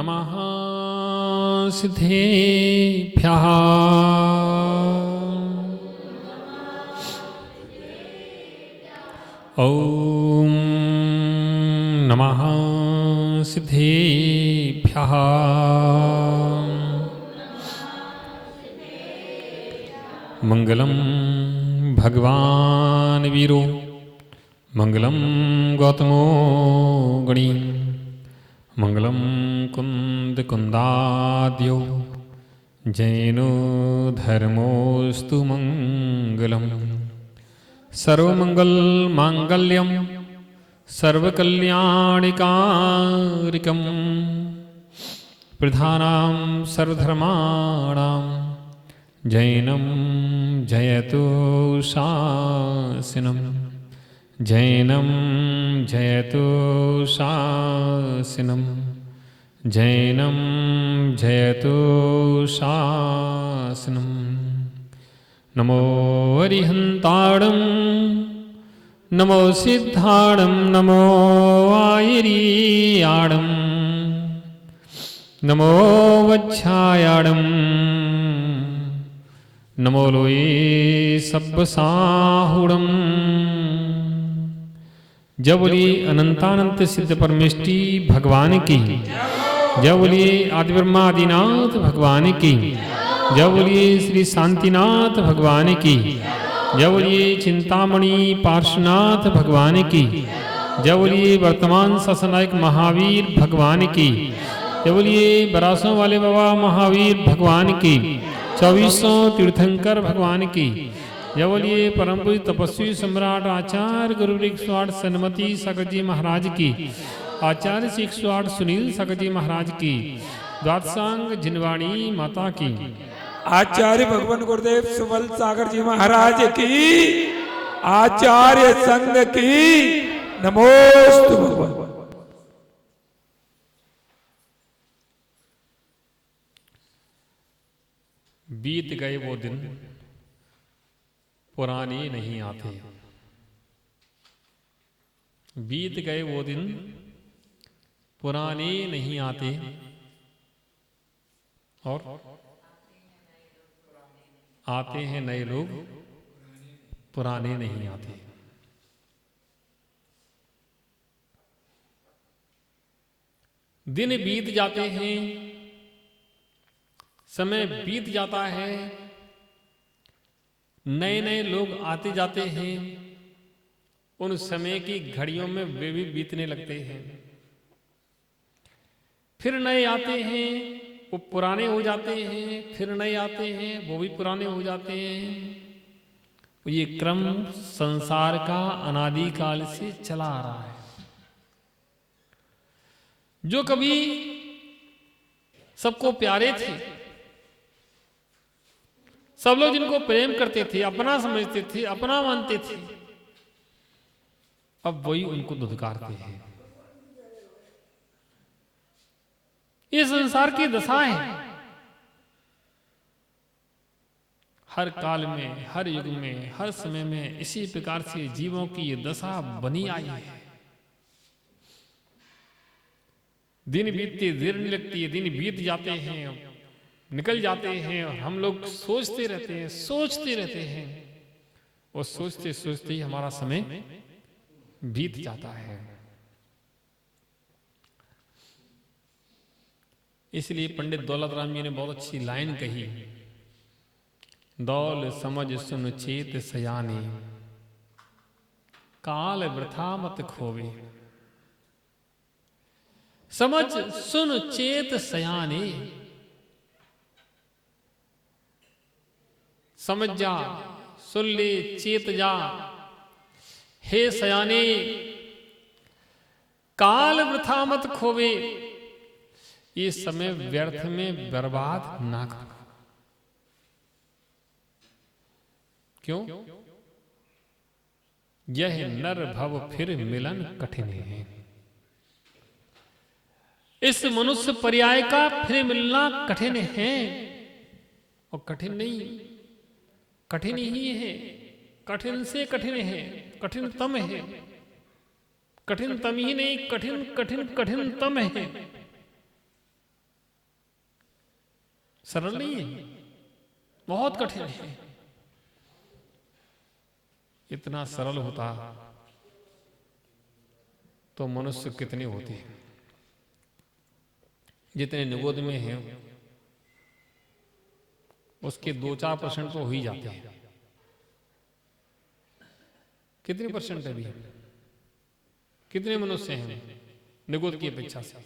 नमः सिद्धेभ्यः ॐ नमः सिद्धेभ्यः मंगलम भगवान वीरो मंगलम गौतमो गणी मंगलम कुंद कुंदाद्यो जैनो धर्मोस्तु मंगलम सर्वमंगल मांगल्यम सर्वकल्याणिकारिकम प्रधानां सर्वधर्माणां जैनं जयतु शासनं जैनं जयतु शासनं जैनं जयतु शासनं नमो अरिहन्ताणं नमो सिद्धाणं नमो आयर्याणं नमो वच्छायाणं नमो लोये सब्बसाहुणं जय बोलिए अनंतानंत सिद्ध परमेष्टि भगवान की, जय बोलिए आदिब्रह्मा आदिनाथ भगवान की, जय बोलिए श्री शांतिनाथ भगवान की, जय बोलिए चिंतामणि पार्श्वनाथ भगवान की, जय बोलिए वर्तमान शासनायक महावीर भगवान की, जय बोलिए बरासों वाले बाबा महावीर भगवान की, 2400 तीर्थंकर भगवान की, जय बोलिए परम पूज्य तपस्वी सम्राट आचार्य गुरु स्वाट सन्मति सागर जी महाराज की, आचार्य श्री स्वाट सुनील सागर जी महाराज की, द्वादशांग जिनवाणी माता की, आचार्य भगवान गुरुदेव सुबल सागर जी महाराज की, आचार्य संघ की नमोस्तु भगवान। बीत गए वो दिन पुराने नहीं आते, बीत गए वो दिन पुराने नहीं आते और आते हैं नए लोग पुराने नहीं आते। दिन बीत जाते हैं, समय बीत जाता है, नए नए लोग आते जाते हैं, उन समय की घड़ियों में वे भी बीतने लगते हैं, फिर नए आते हैं वो पुराने हो जाते हैं, फिर नए आते हैं वो भी पुराने हो जाते हैं। ये क्रम संसार का अनादिकाल से चला आ रहा है। जो कभी सबको प्यारे थे, सब लोग जिनको प्रेम करते थे, अपना समझते थे, अपना मानते थे, अब वही उनको धुतकारते हैं। ये संसार की दशा है। हर काल में, हर युग में, हर समय में इसी प्रकार से जीवों की ये दशा बनी आई है। दिन बीतते देर नहीं लगती है, दिन बीत जाते हैं, निकल जाते हैं और हम लोग सोचते रहते हैं, सोचते रहते हैं और सोचते सोचते ही हमारा समय बीत जाता है। इसलिए पंडित दौलत राम जी ने बहुत अच्छी लाइन कही, दौल समझ सुन चेत सयाने काल वृथा मत खोवे। समझ सुन चेत सयाने, समझ जा, सुन ले, चेत जा, हे सयाने काल वृथा मत खोवे। ये समय व्यर्थ में बर्बाद ना करो। क्यों? यह नर भव फिर मिलन कठिन है। इस मनुष्य पर्याय का फिर मिलना कठिन है, और कठिन नहीं, कठिन ही है, कठिन से कठिन है, कठिनतम है, कठिनतम ही नहीं, कठिन कठिन कठिनतम है। सरल नहीं है, बहुत कठिन है। इतना सरल होता तो मनुष्य कितने होते हैं। जितने निगोद में हैं उसके 2-4% तो हो ही जाते हैं। कितने परसेंट है अभी, कितने मनुष्य हैं निगोद की अपेक्षा से?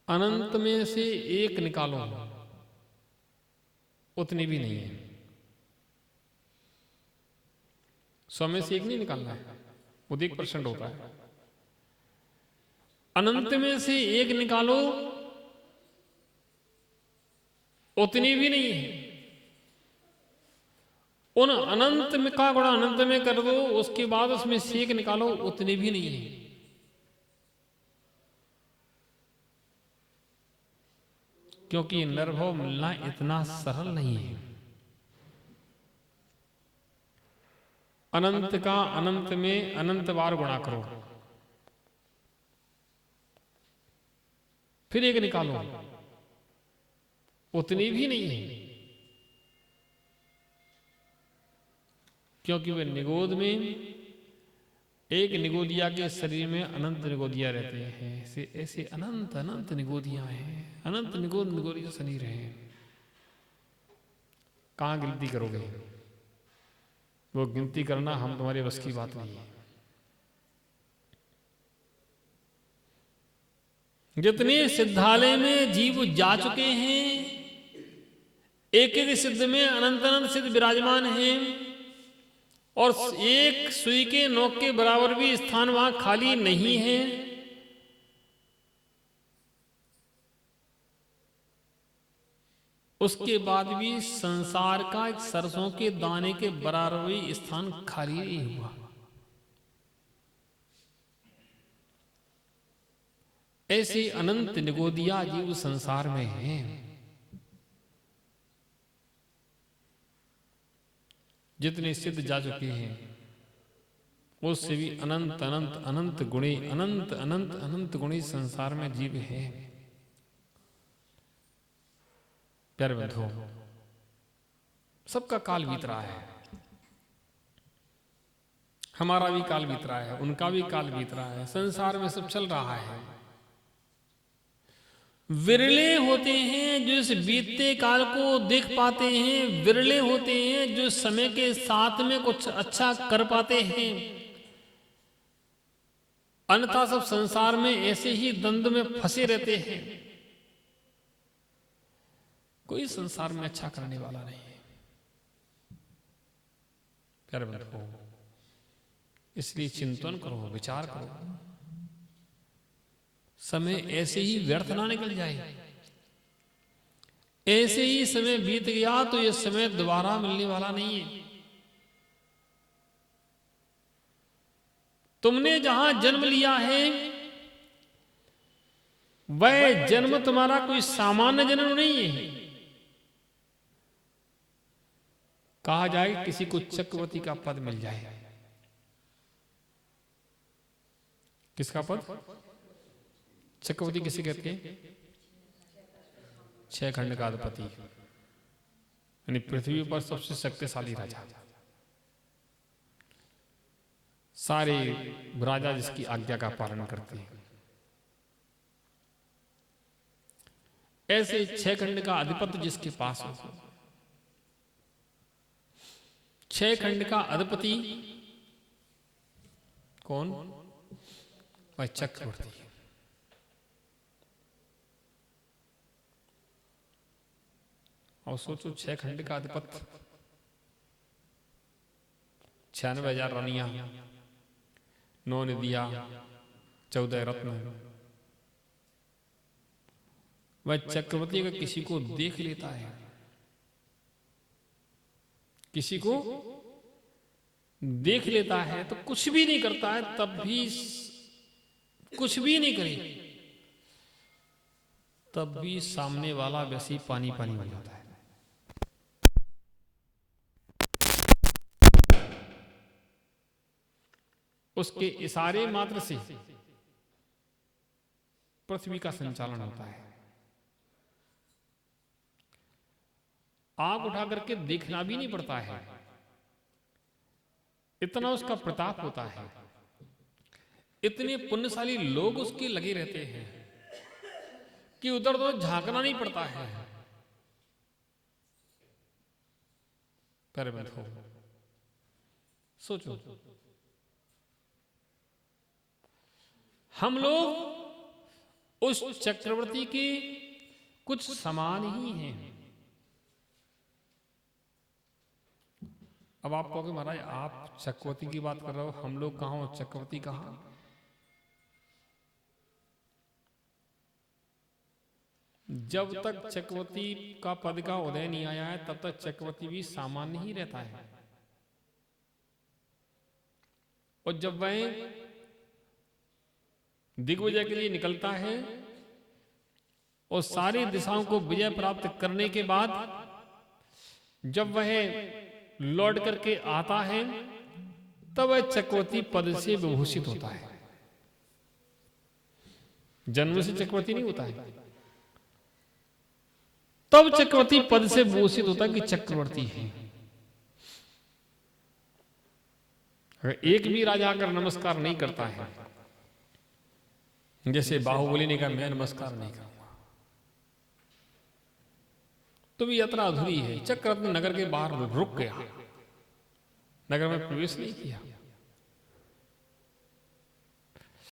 अनंत में से एक निकालो, उतने भी नहीं है। 100 में से एक नहीं निकालना है, वो 1% होता है। अनंत में से एक निकालो, उतनी भी नहीं है। उन अनंत में का गुणा अनंत में कर दो, उसके बाद उसमें से एक निकालो, उतनी भी नहीं है। क्योंकि निर्भव मिलना इतना सरल नहीं है। अनंत का अनंत में अनंत बार गुणा करो, फिर एक निकालो, उतनी भी नहीं है। क्योंकि वे निगोद में एक निगोदिया के शरीर में अनंत निगोदिया रहते हैं। ऐसे अनंत अनंत निगोदिया हैं, अनंत निगोद निगोदिया शरीर हैं। कहां गिनती करोगे? वो गिनती करना हम तुम्हारे बस की बात नहीं है। जितने सिद्धालय में जीव जा चुके हैं, एक एक सिद्ध में अनंत अनंत सिद्ध विराजमान हैं, और एक सुई के नोक के बराबर भी स्थान वहां खाली नहीं है। उसके बाद भी संसार का एक सरसों के दाने के बराबर भी स्थान खाली नहीं हुआ। ऐसे अनंत निगोदिया जीव संसार में हैं। जितने सिद्ध जा चुके हैं उससे भी अनंत अनंत अनंत गुणी, अनंत अनंत अनंत गुणी संसार में जीव है। प्यारे बंधुओं, सबका काल बीत रहा है। हमारा भी काल बीत रहा है, उनका भी काल बीत रहा है। संसार में सब चल रहा है। विरले होते हैं जो इस बीतते काल को देख पाते हैं, विरले होते हैं जो समय के साथ में कुछ अच्छा कर पाते हैं। अन्यथा सब संसार में ऐसे ही द्वंद्व में फंसे रहते हैं। कोई संसार में अच्छा करने वाला नहीं है। प्यारे बंधुओं, इसलिए चिंतन करो, विचार करो। समय ऐसे ही व्यर्थ ना निकल जाए। ऐसे ही समय बीत गया तो यह समय दोबारा मिलने वाला नहीं है। तुमने जहां जन्म लिया है वह जन्म तुम्हारा कोई सामान्य जन्म नहीं है। कहा जाए किसी को चक्रवर्ती का पद मिल जाए। किसका पद? चक्रवर्ती किसे कहते हैं? 6 खंड का अधिपति, यानी पृथ्वी पर सबसे शक्तिशाली राजा। सारे राजा जिसकी आज्ञा का पालन करते हैं। ऐसे 6 खंड का अधिपति जिसके पास हो, 6 खंड का अधिपति कौन? वह चक्रवर्ती। और सोचो 6 खंड का अधिपति, 96,000 रानियां, 9 नदियां, 14 रत्न। वह चक्रवर्ती अगर किसी को देख लेता है, किसी को देख लेता है तो कुछ भी नहीं करता है, तब भी कुछ भी नहीं करे तब भी सामने वाला वैसे ही पानी पानी हो जाता है। उसके इशारे मात्र से पृथ्वी का संचालन होता है। आंख उठा करके देखना भी नहीं पड़ता है, इतना उसका प्रताप होता है। इतने पुण्यशाली लोग उसके लगे रहते हैं कि उधर तो झांकना नहीं पड़ता है। पैर बंद हो, सोचो, हम लोग उस चक्रवर्ती के कुछ समान ही हैं। अब आप कहोगे महाराज आप चक्रवर्ती की बात कर रहे हो, हम लोग कहां हो, चक्रवर्ती कहां? जब तक चक्रवर्ती का पद का उदय नहीं आया है तब तक चक्रवर्ती भी सामान्य ही रहता है। और जब वह दिग्विजय के लिए निकलता है और सारी दिशाओं को विजय प्राप्त करने के बाद जब वह लौट करके आता है तब वह चक्रवर्ती पद से विभूषित होता है। जन्म से चक्रवर्ती नहीं होता है, तब चक्रवर्ती पद से विभूषित होता है कि चक्रवर्ती है। अगर एक भी राजा अगर नमस्कार नहीं करता है, जैसे बाहुबली ने कहा मैं नमस्कार नहीं करूंगा, तो भी यात्रा अधूरी है। चक्रवर्ती नगर के बाहर रुक गया, नगर में प्रवेश नहीं किया।